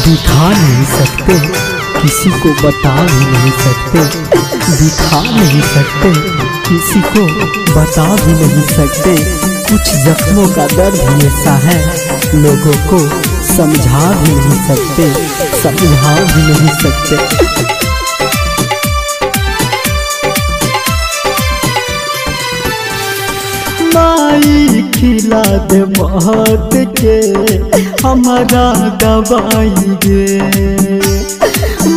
दिखा नहीं सकते, किसी को बता भी नहीं सकते, दिखा नहीं सकते, किसी को बता भी नहीं सकते। कुछ जख्मों का दर्द ऐसा है, लोगों को समझा भी नहीं सकते, समझा भी नहीं सकते। माई खिला दे मौत के हमारा दवाई गे,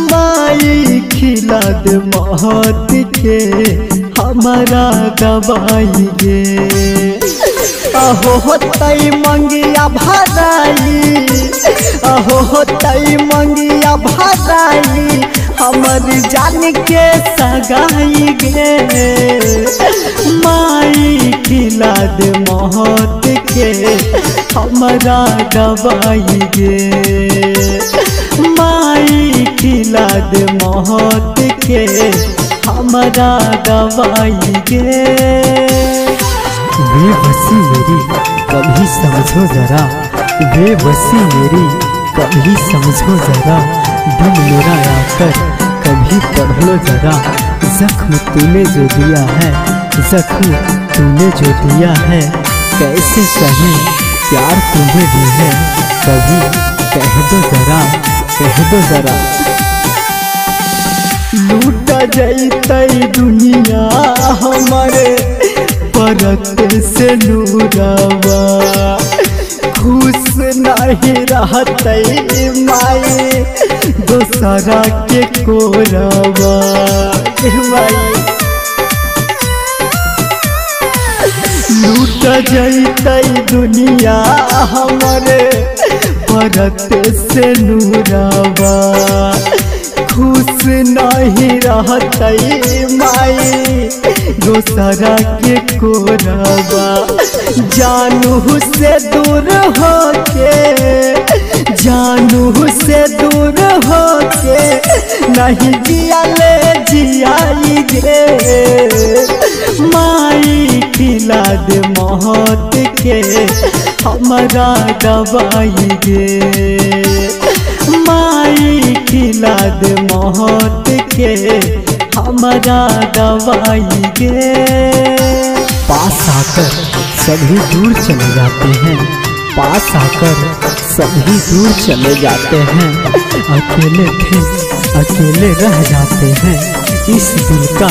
माई खिला दे मौत के हमारा दवाई गे। अहो तई मंगिया भराई, अहो तई मंगिया भराई, हमर जान के सगाई गे। माई खिला दे मौत के हमारा दवाई गे, माई खिला दे मौत के हमारा दवाई गे। बेबसी मेरी कभी समझो जरा, बेबसी मेरी कभी समझो जरा, दिल मेरा आकर कभी पढ़ लो जरा। जख्म तूने जो दिया है, जख्म तूने जो दिया है, कैसे कहें प्यार तुम्हें भी है, कभी कह दो जरा, कह दो जरा। लूटा जैतई दुनिया हमारे परत से नूरावा, खुश नहीं रहतई माई दोसरा के कोरावा। माई लूट जैतई दुनिया हमारे परत से नूरावा, खुश नहीं रहतई माई दोसरा के कोरावा। जानू से दूर होके, जानू से दूर होके नहीं जिया ले जियाई गे। माई खिला दे मौत के हमारा दवाई गे, माई खिला दे मौत के हमारा दवाई गे। पास आकर सभी दूर चले जाते हैं, पास आकर सभी दूर चले जाते हैं, अकेले थे अकेले रह जाते हैं। इस दिल का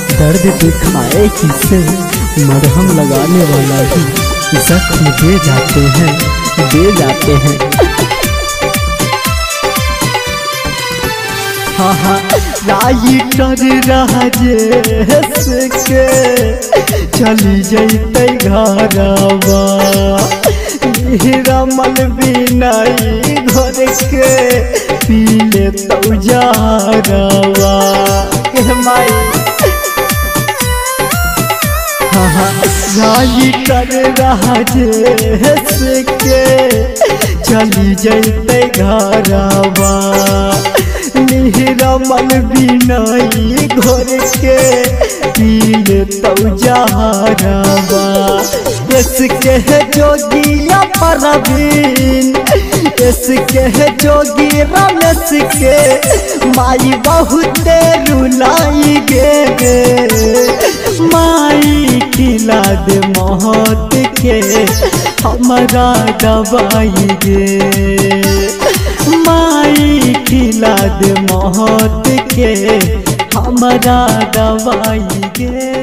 दर्द दिखाए किसे, मरहम लगाने वाला ही जख्म दे जाते हैं, दे जाते हैं। हाँ हाँ राइटर राजेश के चली जैतई घरवा, रमल बिनाई घर के पीले तो जारवा। माई हाँ हाँ राइटर राजेश के चली जैतई घरवा, रमल बिनाई घर के पीले तो जारवा। इसके है जोगिया परवीन, इसके है जोगी रमेश के माई बहुत रुलाई गे। माई खिला दे मौत के हमारा दवाई गे, माई खिला दे मौत के हमारा दवाई गे।